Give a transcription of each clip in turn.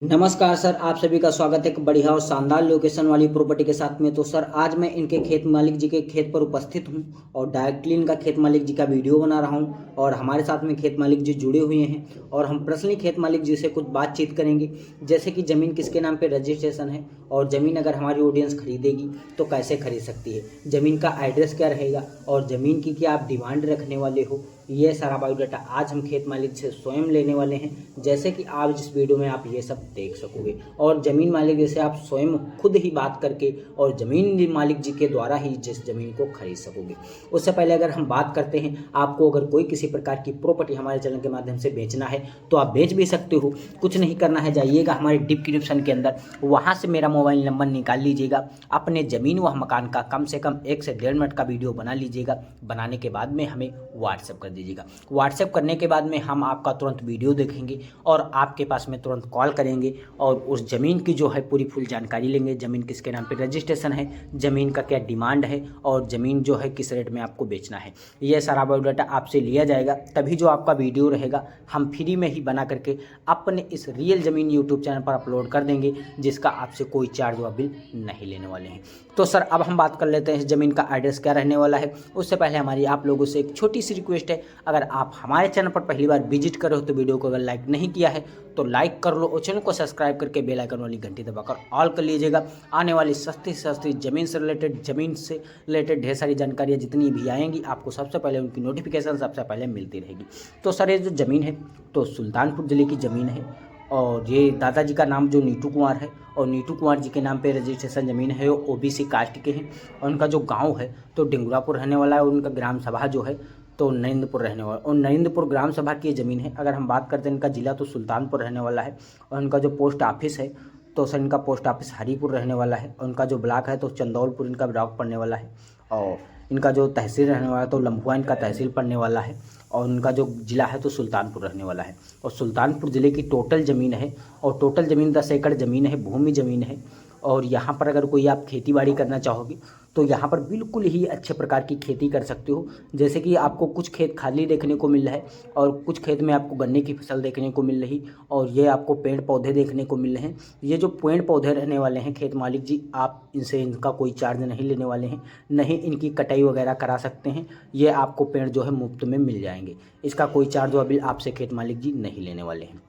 नमस्कार सर, आप सभी का स्वागत है एक बढ़िया और शानदार लोकेशन वाली प्रॉपर्टी के साथ में। तो सर आज मैं इनके खेत मालिक जी के खेत पर उपस्थित हूं और डायरेक्टली इनका खेत मालिक जी का वीडियो बना रहा हूं और हमारे साथ में खेत मालिक जी जुड़े हुए हैं और हम पर्सनली खेत मालिक जी से कुछ बातचीत करेंगे, जैसे कि ज़मीन किसके नाम पे रजिस्ट्रेशन है और ज़मीन अगर हमारी ऑडियंस खरीदेगी तो कैसे खरीद सकती है, ज़मीन का एड्रेस क्या रहेगा और ज़मीन की क्या आप डिमांड रखने वाले हो। ये सारा बायोडाटा आज हम खेत मालिक से स्वयं लेने वाले हैं, जैसे कि आज इस वीडियो में आप ये सब देख सकोगे और ज़मीन मालिक जैसे आप स्वयं खुद ही बात करके और ज़मीन मालिक जी के द्वारा ही जिस ज़मीन को खरीद सकोगे। उससे पहले अगर हम बात करते हैं, आपको अगर कोई किसी प्रकार की प्रॉपर्टी हमारे चैनल के माध्यम से बेचना है तो आप बेच भी सकते हो। कुछ नहीं करना है, जाइएगा हमारे डिस्क्रिप्शन के अंदर, वहाँ से मेरा मोबाइल नंबर निकाल लीजिएगा, अपने ज़मीन व मकान का कम से कम 1 से 1.5 मिनट का वीडियो बना लीजिएगा। बनाने के बाद में हमें व्हाट्सएप कर दीजिएगा। व्हाट्सएप करने के बाद में हम आपका तुरंत वीडियो देखेंगे और आपके पास में तुरंत कॉल करेंगे और उस ज़मीन की जो है पूरी फुल जानकारी लेंगे। ज़मीन किसके नाम पे रजिस्ट्रेशन है, ज़मीन का क्या डिमांड है और ज़मीन जो है किस रेट में आपको बेचना है, ये सारा बायोडाटा आपसे लिया जाएगा। तभी जो आपका वीडियो रहेगा हम फ्री में ही बना करके अपने इस रियल ज़मीन यूट्यूब चैनल पर अपलोड कर देंगे, जिसका आपसे कोई चार्ज व बिल नहीं लेने वाले हैं। तो सर अब हम बात कर लेते हैं इस ज़मीन का एड्रेस क्या रहने वाला है। उससे पहले हमारी आप लोगों से एक छोटी सी रिक्वेस्ट है, अगर आप हमारे चैनल पर पहली बार विजिट कर रहे हो तो वीडियो को अगर लाइक नहीं किया है तो लाइक कर लो और चैनल को सब्सक्राइब करके बेल आइकन वाली घंटी दबाकर ऑल कर लीजिएगा। आने वाली सस्ती सस्ती ज़मीन से रिलेटेड ढेर सारी जानकारियाँ जितनी भी आएंगी आपको सबसे पहले उनकी नोटिफिकेशन सबसे पहले मिलती रहेगी। तो सर ये जो ज़मीन है तो सुल्तानपुर ज़िले की ज़मीन है और ये दादाजी का नाम जो नीटू कुमार है और नीटू कुमार जी के नाम पे रजिस्ट्रेशन ज़मीन है, वो ओबीसी कास्ट के हैं और उनका जो गांव है तो डिंगुरापुर रहने वाला है और उनका ग्राम सभा जो है तो नरेंद्रपुर रहने वाला और नरेंद्रपुर ग्राम सभा की ज़मीन है। अगर हम बात करते हैं इनका ज़िला तो सुल्तानपुर रहने वाला है और इनका जो पोस्ट ऑफिस है तो सर इनका पोस्ट ऑफिस हरीपुर रहने वाला है और उनका जो ब्लॉक है तो चंदौलपुर इनका ब्लॉक पड़ने वाला है और इनका जो तहसील रहने वाला है तो लम्बुआ इनका तहसील पड़ने वाला है और उनका जो ज़िला है तो सुल्तानपुर रहने वाला है। और सुल्तानपुर ज़िले की टोटल ज़मीन है और टोटल ज़मीन 10 एकड़ ज़मीन है, भूमि ज़मीन है। और यहाँ पर अगर कोई आप खेती बाड़ी करना चाहोगे तो यहाँ पर बिल्कुल ही अच्छे प्रकार की खेती कर सकते हो। जैसे कि आपको कुछ खेत खाली देखने को मिल रहा है और कुछ खेत में आपको गन्ने की फसल देखने को मिल रही और ये आपको पेड़ पौधे देखने को मिल रहे हैं। ये जो पेड़ पौधे रहने वाले हैं खेत मालिक जी, आप इनसे इनका कोई चार्ज नहीं लेने वाले हैं, नहीं इनकी कटाई वगैरह करा सकते हैं। ये आपको पेड़ जो है मुफ्त में मिल जाएंगे, इसका कोई चार्ज व बिल आपसे खेत मालिक जी नहीं लेने वाले हैं।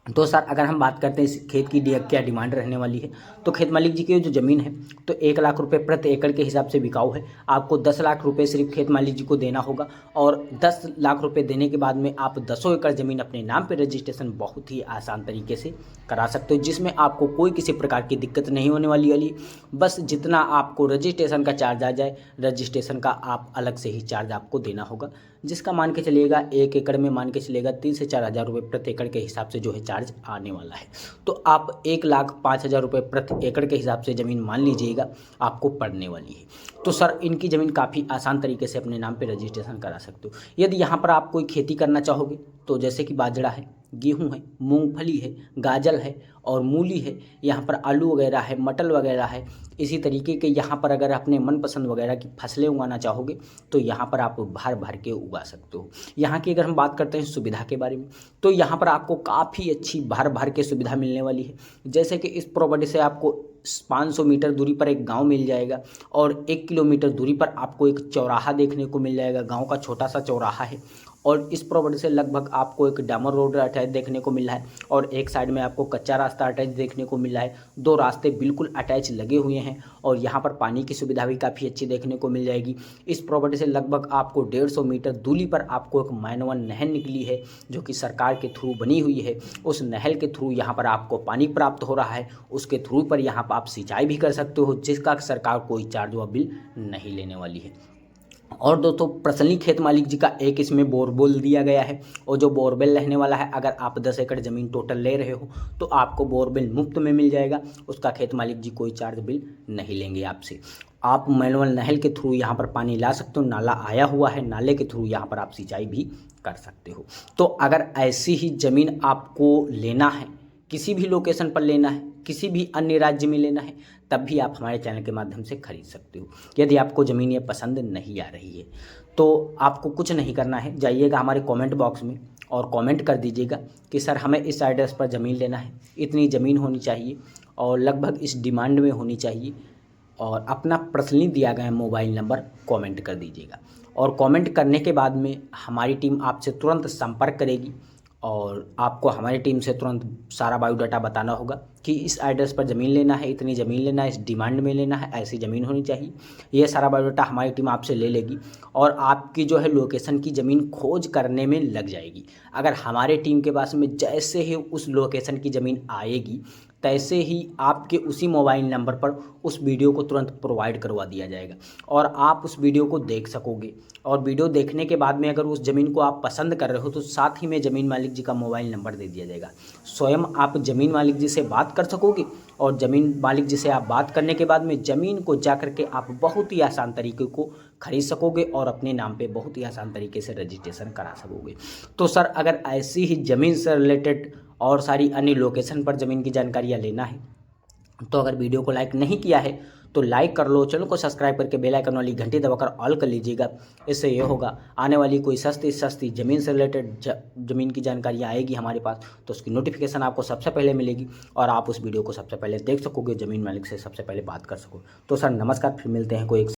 तो सर अगर हम बात करते हैं इस खेत की क्या डिमांड रहने वाली है तो खेत मालिक जी की जो ज़मीन है तो 1 लाख रुपए प्रति एकड़ के हिसाब से बिकाऊ है। आपको 10 लाख रुपए सिर्फ खेत मालिक जी को देना होगा और 10 लाख रुपए देने के बाद में आप 10 एकड़ ज़मीन अपने नाम पे रजिस्ट्रेशन बहुत ही आसान तरीके से करा सकते हो, जिसमें आपको कोई किसी प्रकार की दिक्कत नहीं होने वाली। बस जितना आपको रजिस्ट्रेशन का चार्ज आ जाए, रजिस्ट्रेशन का आप अलग से ही चार्ज आपको देना होगा, जिसका मान के चलिएगा 1 एकड़ में मान के चलिएगा 3 से 4 हज़ार रुपये प्रति एकड़ के हिसाब से जो है चार्ज आने वाला है। तो आप 1,05,000 रुपये प्रति एकड़ के हिसाब से ज़मीन मान लीजिएगा आपको पड़ने वाली है। तो सर इनकी ज़मीन काफ़ी आसान तरीके से अपने नाम पे रजिस्ट्रेशन करा सकते हो। यदि यहाँ पर आप कोई खेती करना चाहोगे तो जैसे कि बाजरा है, गेहूँ है, मूंगफली है, गाजर है और मूली है, यहाँ पर आलू वगैरह है, मटर वगैरह है, इसी तरीके के यहाँ पर अगर अपने मनपसंद वगैरह की फसलें उगाना चाहोगे तो यहाँ पर आप भर भर के उगा सकते हो। यहाँ की अगर हम बात करते हैं सुविधा के बारे में तो यहाँ पर आपको काफ़ी अच्छी भर भर के सुविधा मिलने वाली है। जैसे कि इस प्रॉपर्टी से आपको 500 मीटर दूरी पर एक गांव मिल जाएगा और 1 किलोमीटर दूरी पर आपको एक चौराहा देखने को मिल जाएगा, गांव का छोटा सा चौराहा है। और इस प्रॉपर्टी से लगभग आपको एक डामर रोड अटैच देखने को मिल रहा है और एक साइड में आपको कच्चा रास्ता अटैच देखने को मिल रहा है। 2 रास्ते बिल्कुल अटैच लगे हुए हैं और यहाँ पर पानी की सुविधा भी काफ़ी अच्छी देखने को मिल जाएगी। इस प्रॉपर्टी से लगभग आपको 150 मीटर दूरी पर आपको एक मानवन नहर निकली है जो कि सरकार के थ्रू बनी हुई है। उस नहर के थ्रू यहाँ पर आपको पानी प्राप्त हो रहा है, उसके थ्रू पर यहाँ पर आप सिंचाई भी कर सकते हो, जिसका सरकार कोई चार्ज व बिल नहीं लेने वाली है। और दोस्तों पर्सनली खेत मालिक जी का एक इसमें बोरवेल दिया गया है और जो बोरवेल रहने वाला है, अगर आप 10 एकड़ ज़मीन टोटल ले रहे हो तो आपको बोरवेल मुफ्त में मिल जाएगा, उसका खेत मालिक जी कोई चार्ज बिल नहीं लेंगे आपसे। आप मैनुअल नहर के थ्रू यहाँ पर पानी ला सकते हो, नाला आया हुआ है, नाले के थ्रू यहाँ पर आप सिंचाई भी कर सकते हो। तो अगर ऐसी ही ज़मीन आपको लेना है, किसी भी लोकेशन पर लेना है, किसी भी अन्य राज्य में लेना है, तब भी आप हमारे चैनल के माध्यम से खरीद सकते हो। यदि आपको ज़मीन ये पसंद नहीं आ रही है तो आपको कुछ नहीं करना है, जाइएगा हमारे कमेंट बॉक्स में और कमेंट कर दीजिएगा कि सर हमें इस एड्रेस पर ज़मीन लेना है, इतनी ज़मीन होनी चाहिए और लगभग इस डिमांड में होनी चाहिए, और अपना पर्सनली दिया गया मोबाइल नंबर कमेंट कर दीजिएगा। और कमेंट करने के बाद में हमारी टीम आपसे तुरंत संपर्क करेगी और आपको हमारी टीम से तुरंत सारा बायोडाटा बताना होगा कि इस एड्रेस पर ज़मीन लेना है, इतनी ज़मीन लेना है, इस डिमांड में लेना है, ऐसी ज़मीन होनी चाहिए। ये सारा बायोडाटा हमारी टीम आपसे ले लेगी और आपकी जो है लोकेशन की ज़मीन खोज करने में लग जाएगी। अगर हमारे टीम के पास में जैसे ही उस लोकेशन की ज़मीन आएगी तैसे ही आपके उसी मोबाइल नंबर पर उस वीडियो को तुरंत प्रोवाइड करवा दिया जाएगा और आप उस वीडियो को देख सकोगे। और वीडियो देखने के बाद में अगर उस ज़मीन को आप पसंद कर रहे हो तो साथ ही में ज़मीन मालिक जी का मोबाइल नंबर दे दिया जाएगा। स्वयं आप ज़मीन मालिक जी से बात कर सकोगे और ज़मीन मालिक जी से आप बात करने के बाद में ज़मीन को जा कर के आप बहुत ही आसान तरीके को खरीद सकोगे और अपने नाम पे बहुत ही आसान तरीके से रजिस्ट्रेशन करा सकोगे। तो सर अगर ऐसी ही ज़मीन से रिलेटेड और सारी अन्य लोकेशन पर ज़मीन की जानकारियाँ लेना है तो अगर वीडियो को लाइक नहीं किया है तो लाइक कर लो, चैनल को सब्सक्राइब करके बेल आइकन वाली घंटी दबाकर ऑल कर लीजिएगा। इससे ये होगा आने वाली कोई सस्ती ज़मीन से रिलेटेड ज़मीन की जानकारियाँ आएगी हमारे पास तो उसकी नोटिफिकेशन आपको सबसे पहले मिलेगी और आप उस वीडियो को सबसे पहले देख सकोगे, ज़मीन मालिक से सबसे पहले बात कर सको। तो सर नमस्कार, फिर मिलते हैं कोई